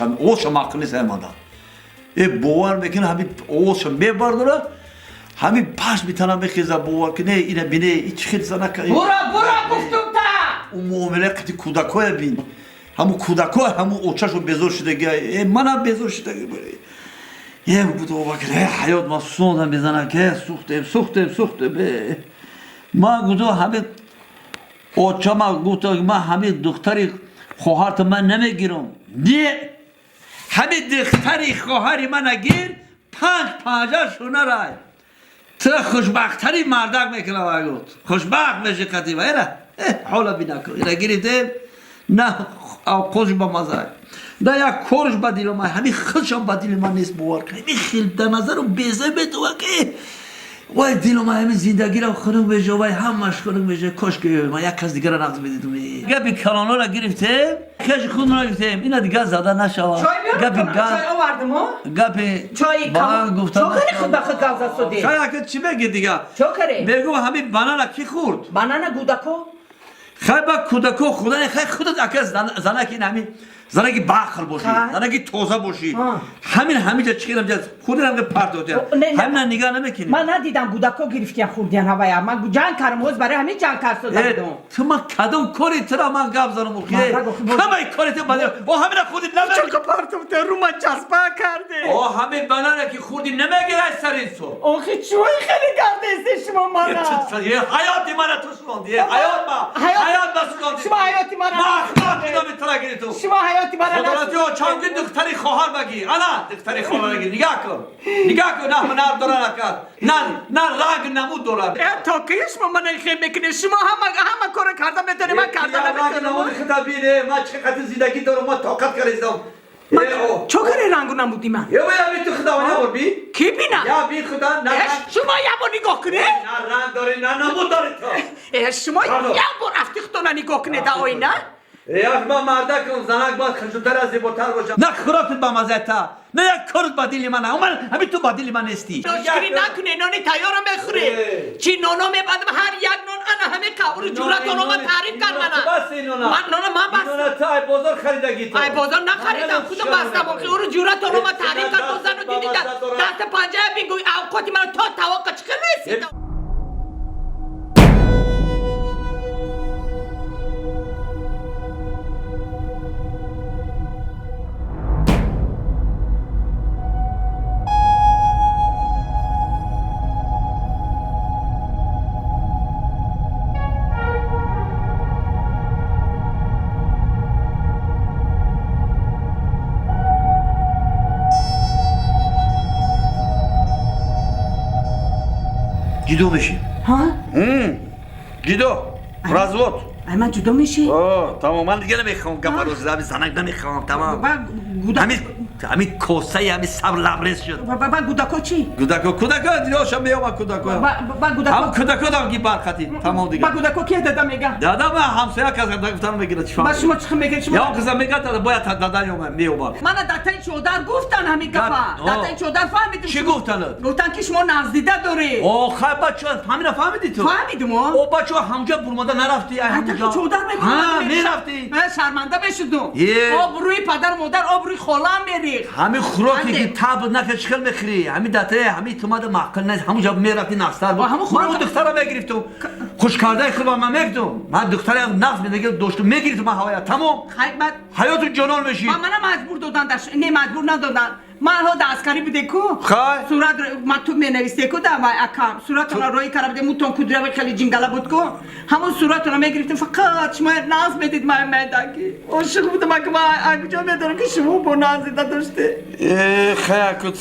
اوشم عقل نیست مادر ای باور میکنه همین اوشم میبرداره همین پاش میتونم بخیزه باور کنه اینه بینه هیچ خیلی زنه که برو گفتم تا اون معامله قطعی کودکای بین همون کودکای همون اوچهشو بزرگ شده منم بزرگ شده یه بود بابا که حیات ما سوندم بزنه که سوخته به ما گفتم همه اوچه ما گفتم ما همه دختری خواهرت من نمیگیرم نه همه دختری خواهری من نگیر پنجه شونه رای تو خوشبختری مردک میکنه و گفت خوشبخت میشه قطعی و ایره حالا بینا کن ایره گیریده نه خوش با مزه نه یک کورش با دیل ما همین خودشم با دیل ما نیست باور کنه همین خیلی در نظر رو بیزه بیتو که وای دیل ما همین زندگی رو خونم بشه وای همش خونم بشه کاش که ما یک کس دیگر رو نقض بدیدم گپی کلانو را گرفتیم کش خون را گرفتیم اینا دیگه زده نشوه گپی چای آوردم ها گپی چای با گفتم چوکری خود بخود گازه سودی خیلی چی بگی دیگه چوکری بگو همین بنانا کی خورد بنانا گودکو خیلی با کودکو خدا خیلی خودت اکه زنه که همین زنه که باخر باشی زنه که توزه باشی همین جا چیکارم جا خودت هم که پرت ہوتی همین نگاه نمیکنی من ندیدم گودکو گرفتین خوردین هوایا من جنگ کردم روز برای همین جنگ کرد دادم تو من کدوم کاری ترا من گپ زنم اوکی همه کاری تو بعد با همین خودت نمیگی چه پرت ہوتی رو من چسبا کرده او همین بنانا که خوردی نمیگیره سر سو آخه چوی خیلی کرده است شما مانا حیاتی من تو سوندی حیات ما سوندی شما حیاتی من ما خاطی نمیتونه گیری تو شما حیاتی من خداوندی چند دختری خواهر بگی انا دختری خواهر بگی نگاه کن نه منار داره نکرد نه رنگ نمود داره تو کیش من خیلی میکنه شما همه کار کردم میتونی من کردم نمود خدا بینه ما چقدر زندگی دارم ما طاقت کردم چوکری رنگو نمودی من یا بیا تو خدا و بی کی بینا یا بی خدا نه شما یه بار نگاه کنه نه رنگ داره نه نمود داره تو شما یه بار رفتی خدا نگاه کنه دا اوینا یک ما مردکم زنک باید خشوتر از زیباتر باشم نه خوراتت با مزه تا نه یک کارت با دیل من همین تو با دیل من نیستی مشکلی نکنه نانی تیارم بخوره چی نونو میبندم هر یک نون انا همه کور جورت نونو من تعریف کن من نونو من بس نونو تا ای بازار خریدگی تو ای بازار نخریدم خودم بستم اور جورت نونو من تعریف کن بازار رو دیدی دست پنجه بگو اوقاتی من تا توقع چکر نیستی جدو میشی ها جدو رازوت من جدا میشی تمام من دیگه نمیخوام گپاروز زمین زنک نمیخوام تمام همین کوسه همین صبر لبرس شد با گودکو چی؟ کودکو دیروشم میام کودکو هم کودکو دارم کی برخطی تمام دیگه با گودکو کی دادا میگه دادا من همسایه کس گفتم میگیره چی با شما چه میگه شما یا قزم میگه دادا باید دادا میوم من داتا چودر گفتن همین گپا داتا چودر فهمیدم چی گفتن گفتن که شما نزدیده داری او خب بچه همین فهمیدی تو فهمیدم او بچه همجا برماده نرفتی همجا چودر میگم میرفتی من شرمنده بشدم آبروی پدر مادر آبروی خالم میریخ همین خوراکی که تاب نکش خل میخری همین داته همین توماد معقل نه همونجا میرفتی نستر بود من دخترم میگرفتم خوش کرده خود من میگفتم من دخترم نفس میگه دوستم میگیرم من هوایا تمام حیات جنون میشی من مجبور دادن نه مجبور ندادن من ها دستکاری بده کو صورت مکتوب می نویسته کو دا وای اکام صورت اون روی کار بده موتون کودره خیلی جنگلا بود کو همون صورت اون میگرفتم فقط شما ناز میدید من میداکی عاشق بودم که من اگه میدونم که شما با ناز داشته خیلی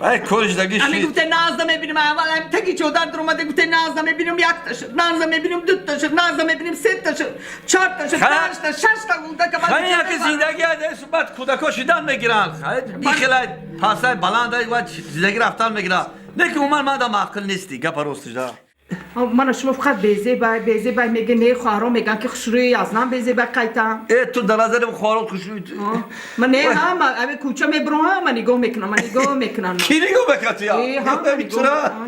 ای کورش دگیش امی گفته ناز نمیبینم اول هم تکی چودر در اومده گفته ناز نمیبینم یک تاش ناز نمیبینم دو تاش ناز نمیبینم سه تاش چهار تاش پنج تاش شش تا گفته که خیلی که زندگی از بعد کودکا شدن میگیرن خیلی پاسای بلند و زندگی رفتن میگیره نه که من دام عقل نیستی گپ راستش دا من شما فقط بیزه بای میگه نه خواهرام میگن که خوشروی از من بیزه بای قایتم تو در نظرم خواهرام خوشروی من نه هم اوی کوچه میبرم من نگاه میکنم کی نگاه میکنی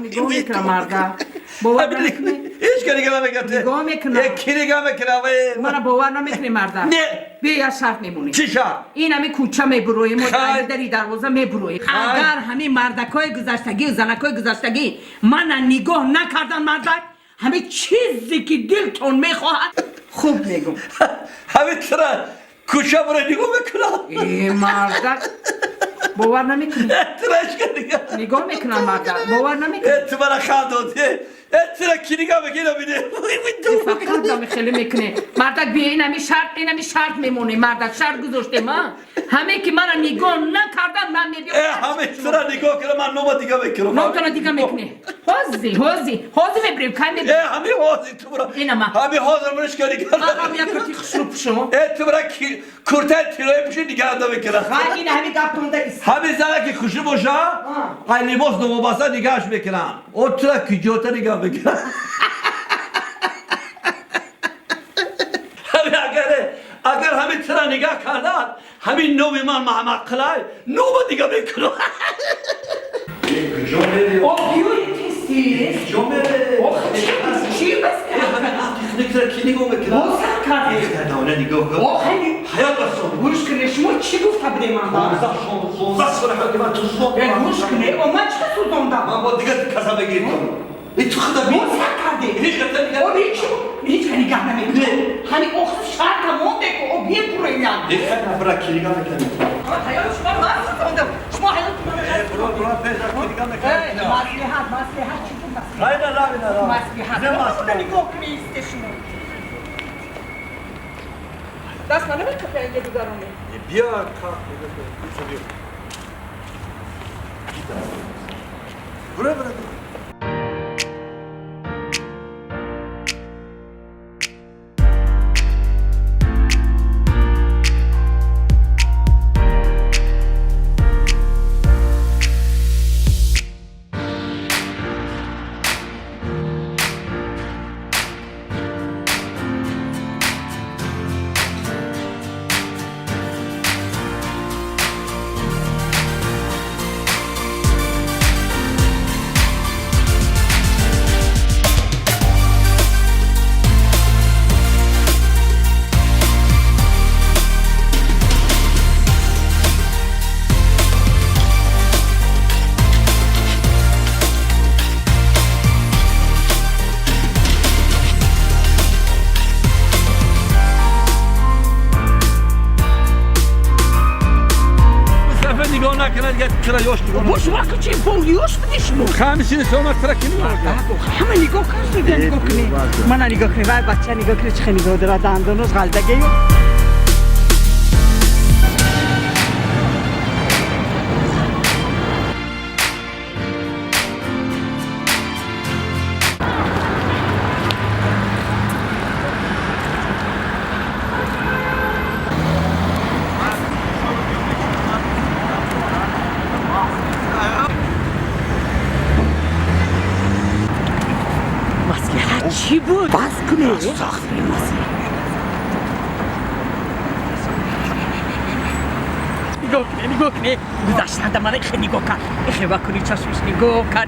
نگاه میکنم مرده باور نکنی هیچ که نگاه میکنه نگاه میکنم. کی نگاه میکنه من باور نمیکنی مردا نه بیا شرط میمونی چی شد این همه کوچه میبرویم و خیر. دری دروازه میبرویم اگر همین مردکای گذشتگی و زنکای گذشتگی من نگاه نکردن مردک همه چیزی که دلتون میخواهد خوب میگم همین ترا کوچه برای نگاه میکنه ای مردک باور نمیکنی تراش که نگاه نگاه میکنم مردک باور نمیکنی تو برای خواهد ترا کی نگاه میکنه بینه فقط دامی خیلی میکنه مردک بیا این همی شرط میمونه مردک شرط گذاشته من همه که من نگاه نکردن من میبیم همه ترا نگاه کنه من نوبا دیگه میکنم نوتونه دیگه میکنه حوزی میبریم کای میبریم همه حاضر تو برا اینم همه حاضر منش که نگاه آقام یک کتی خشروب شما تو برا کرته تیرای پشه نگاه دا میکنه این همه گپ تونده است همه زنه که خوشی باشه این لباس نمو باسه نگاهش میکنم او ترا که جوتا نگاه میکنم اگر همه ترا نگاه کردن همین نوم من محمد قلعه نوم دیگه میکنم او بیوتیستی جمعه چی بس نکتر کی نگاه میکنم بسر کردی نه نگاه کن حیات بسون گوش کنه شما چی گفت بده من 15 سال حیات من تو سوق گوش کنه او من چه سوزوندم من با دیگه کسا بگیرم ای تو خدا بی بسر کردی هیچ کتا نگاه او هیچ نگاه نمیکنه همین اخص شرط مونده که او بیه پوره میان دیگه نبرا کی نگاه میکنم حیات شما من سوزوندم شما حیات برو پیدا کی نگاه میکنم مصلحت چی بود نه نه مصلحت نگاه کنی است شما دست منو بکشه اینجا گذارونه بیا کار برو نگاه نکنه دیگه چرا یاش نگاه باش وقت چی پولیوش بدیش مو خامسین سومت ترا کی نگاه همه نگاه کنی نگاه کنی من نگاه کنی وای بچه نگاه کنی چه نگاه داره دندونش غلطگی چی بود؟ بس کنی؟ ساخت میمازی نگاه کنی گذشتن در من خیلی نگاه کرد خیلی بکنی چشمش نگاه کرد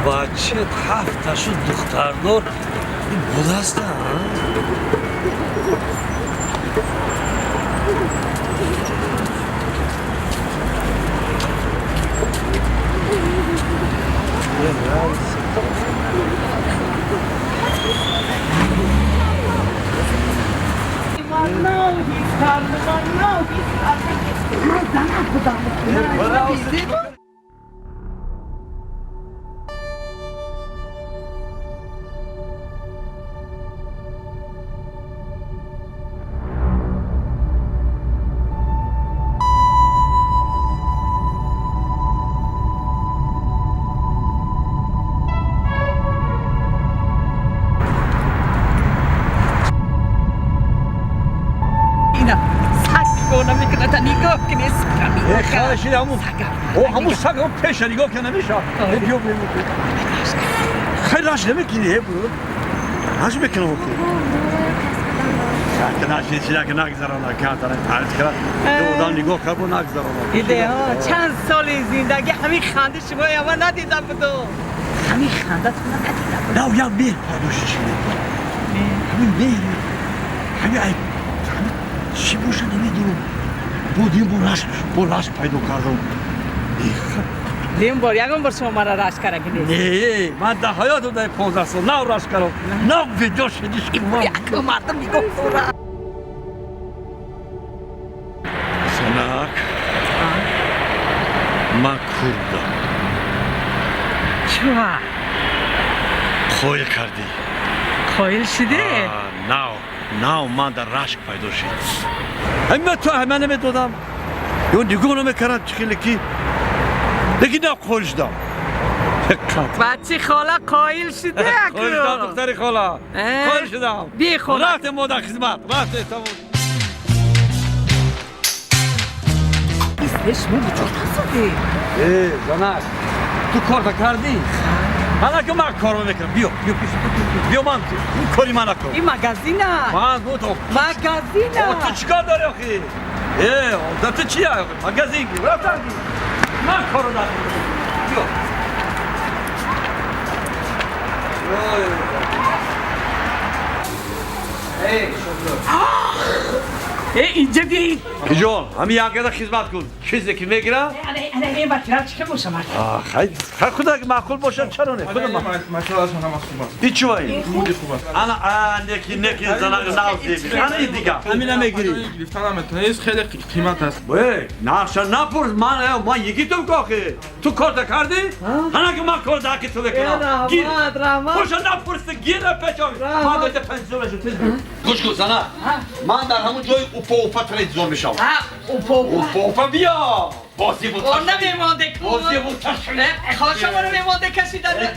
بچه هفته شد دختردار این بود است نه خواهشی همون سگ هم پیش نگاه که نمیشه خیلی راش نمیکنی برو هاش بکنم خود کناشی چیزا که نگذارم کاتر تعریف کرد دودان نگاه کرد و نگذارم ایده ها چند سال زندگی همین خنده شما یا من ندیدم بودو همین خنده تو ندیدم نه یا میر پادوش چیه همین میر همین ای چی باشه نمیدونم بودیم بولاش پیدا کردم این بار یکم بار شما مرا راش کرده نه من در حیاتم در 15 سال نه راش کردم نه ویدیو شدیش که من یکم مردم میگم سورا سناک من کردم چوها خویل کردی خویل شده نه من در رشک پیدا شد همه تو همه نمیدادم یا نگاه نمیکرد خیلی کی دیگه نه خویل شدم بچه خاله قایل شده اکو خویل شدم دختری خاله خویل شدم بی خاله رفت ما در خدمت رفت تمام اسمش من بچه ای زنک تو کار کردی؟ حالا که من کارو میکنم بیا من این کاری من نکن این مگزینه من گفتم مگزینه تو چیکار داری آخی؟ عادت چیه آخی؟ مگزین گی رفتن گی من کارو نکنم بیا اینجا بیایید جان همین یکیده خدمت کن چیزی که میگیره انا این بطیرم چه باشم خیلی خدا که معقول باشه چرا نه خدا من این چی وای خودی خوب است. انا نکی زنگ نازدی انا این دیگه همین نمیگیری گرفتنم تنیس خیلی قیمت است. وای نقش نپرس من یکی تو کاخی تو کار کردی انا که من کار داکی تو بکنم گیر خوش نپرس گیر پچاوی من داشته پنجولش تیز گوش کن زنا من در همون جای اوپا ترید زور میشم اوپا بیا بازی بود اون نمیمانده کن بازی بود تشنه خواشم رو نمیمانده کسی داره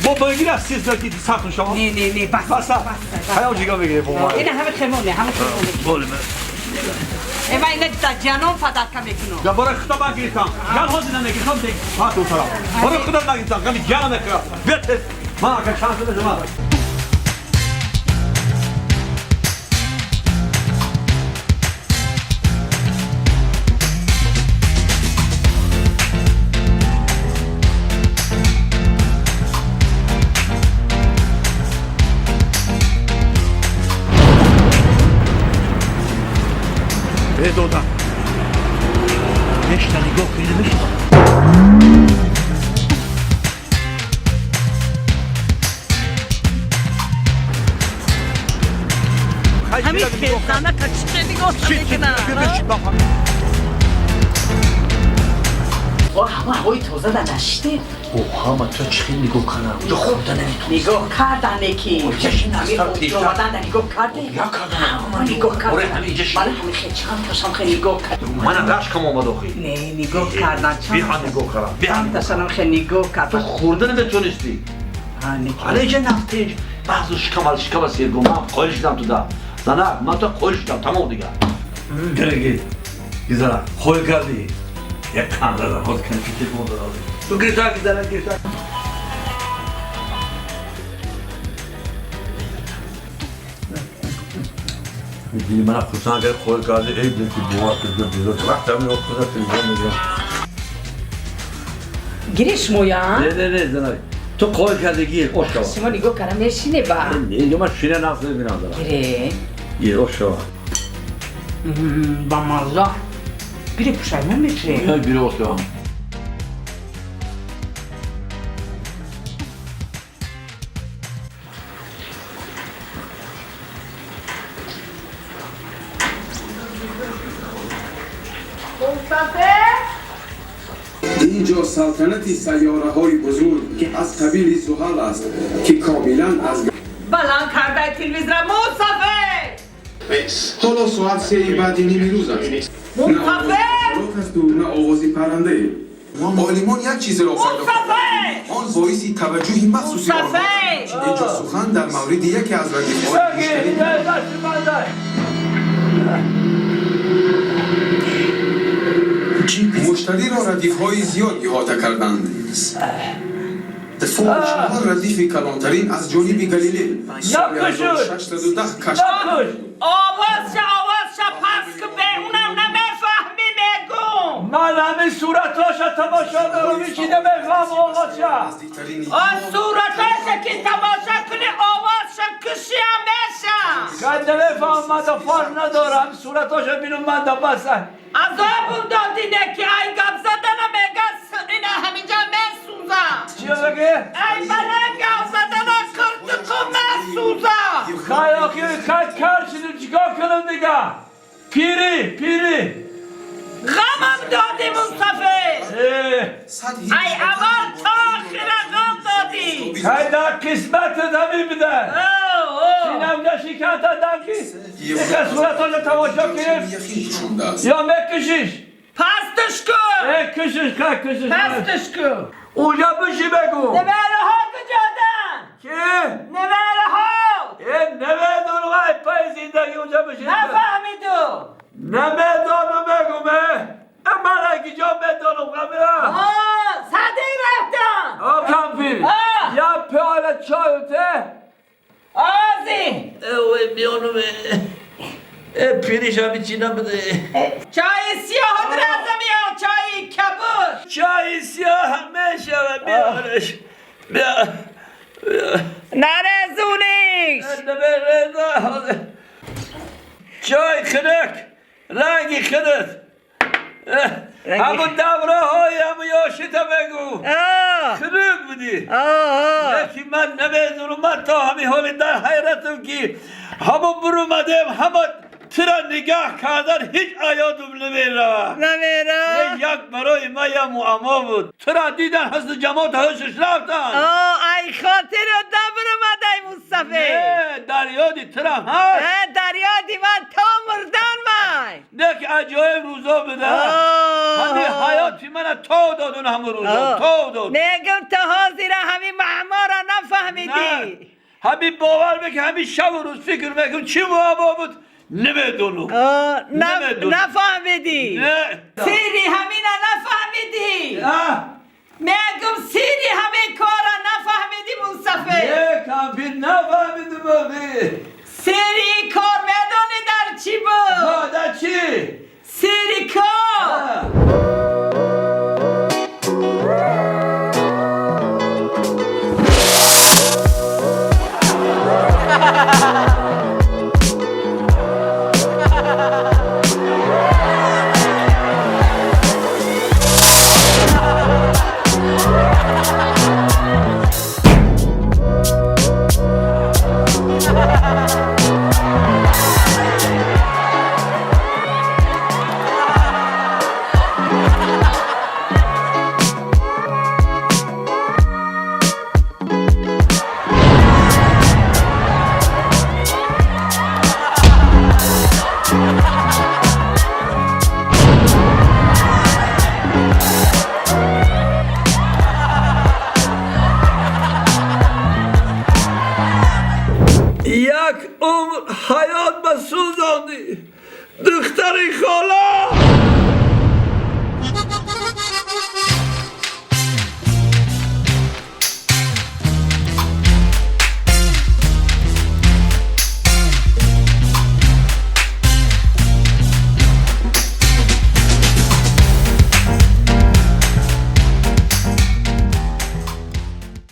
با بگیر از 13 کی ساعت شما نه بس هاو جیگا بگیره با ما این همه خمونه بوله اما این تا جانم فدات کم میکنم یا برای خدا بگیرم جان هازی نمیگیرم دیگه فات اون طرف برای خدا بگیرم کمی جان نکرد بیت ما که شانس بده ما دودم نشتا نگاه کنید میشه همین خیزانه کچه نگاه کنم همه هوای تازه در نشته همه تو چی نگاه کنم تو خورده نمیتونی نگاه کردن کی چشم نستر پیشتر اومدن نگاه کرده یا کردن نگاه کردن برای همین اینجا بله همین خیلی چند تاشم خیلی نگاه کردن من رشکم آمد آخی نه نگاه کردن بیا نگاه کردم چند تاشم خیلی نگاه تو کردن خورده نمیتونستی حالا اینجا نفته اینجا بعضو شکمال سیرگو من قایل شدم تو ده زنک من تو قایل شدم تمام دیگه گرگی گیزنه خویل کردی یک کم دادم خود کنی که تیپ مونده دادی تو گیزنه گیزنه میدونی من خودسان اگر خویل کردی ای دل که دوار که بیرون وقت همین وقت خدا تلویزیون میگیرم گیرش مویا نه زنک تو قایل کردی گیر اوشکا شما نگاه کردم میشینه با نه یا من شینه نقصه ببینم دارم گیر اوشکا با مازا گیره پوشایمون میتره نه گیر اوشکا اینجا سلطنتی سیاره های بزرگ که از قبیل زحل است که کاملا از بلند کرده تلویزیون مصطفی حالا ساعت 3 بعد نیمه روز است نه آواز است و نه آوازی پرنده عالمان یک چیز را آن باعث توجه مخصوصی آنها اینجا سخن در مورد یکی از ردیف‌های بیشتری مشتری را ردیف‌های زیاد احاطه کردند. فوق 4 ردیف کلانترین از جانب گلیله سال 1610 کشف آواز شا پس که به اونم نمیفهمی بگو من همه صورتاشا تماشا دارم هیچی نمیفهم آقا شا صورتاشا که تماشا کنی آواز شا کشی همیشه که نمیفهم من دا فرق ندارم صورتاشا بینم من دا بسن عذابون دادینه که ای گب زدن میگه اینه همینجا میسوزه چیه بگه؟ ای بله گب زدن کرتکو میسوزه خیلی کار شدیم چیکار کنم دیگه پیری غمم دادی مصطفی ای اول تا آخر غم دادی های در قسمت دمی بده سینم جا شکانت دم کی یکه صورتاشا تماشا کنیم یا مکشیش پستش کن پستش کن اونجا بشی بگو نویره ها کجادن چی؟ نویره ها نمیدونم ای پای زندگی اونجا بشی نفهمیدو نمیدونم بگو من اگه جا میدونم قبلا صدی رفتن آب کمپیر یا پیاله چای ته آزی اوه بیانم پیریش همی چی نبده چای سیاه درازم یا چای کبوش چای سیاه همه شوه بیارش بیا نرزونیش چای خنک رنگی خنک همون دوره های همون یاشتا بگو خنک بودی لیکن من نمیدونم من تا همین حالی در حیرتم که همون برو مدیم همون ترا نگاه کردن هیچ آیادم نمیره یک برای ما یه معما بود ترا دیدن حسن جماعت هشش رفتن ای خاطر دبر مدی مصطفی نه در یادی ترا هست در یادی من تا مردن مای نه که عجایب روزا بده همین حیاتی من تا دادون همون روزا تا داد نگم تا حاضر همین معمارا نفهمیدی همین باور بکن همین شب و روز فکر میکنم چی معما بود نمیدونم نفهمیدی نه سیری همین نفهمیدی میگم سیری همین کارا نفهمیدی مصطفی نه کامپیر نفهمیدم باقی سیری کار میدونی در چی بود در چی؟ سیری کار یک عمر حیات به سوزاندی دختری خاله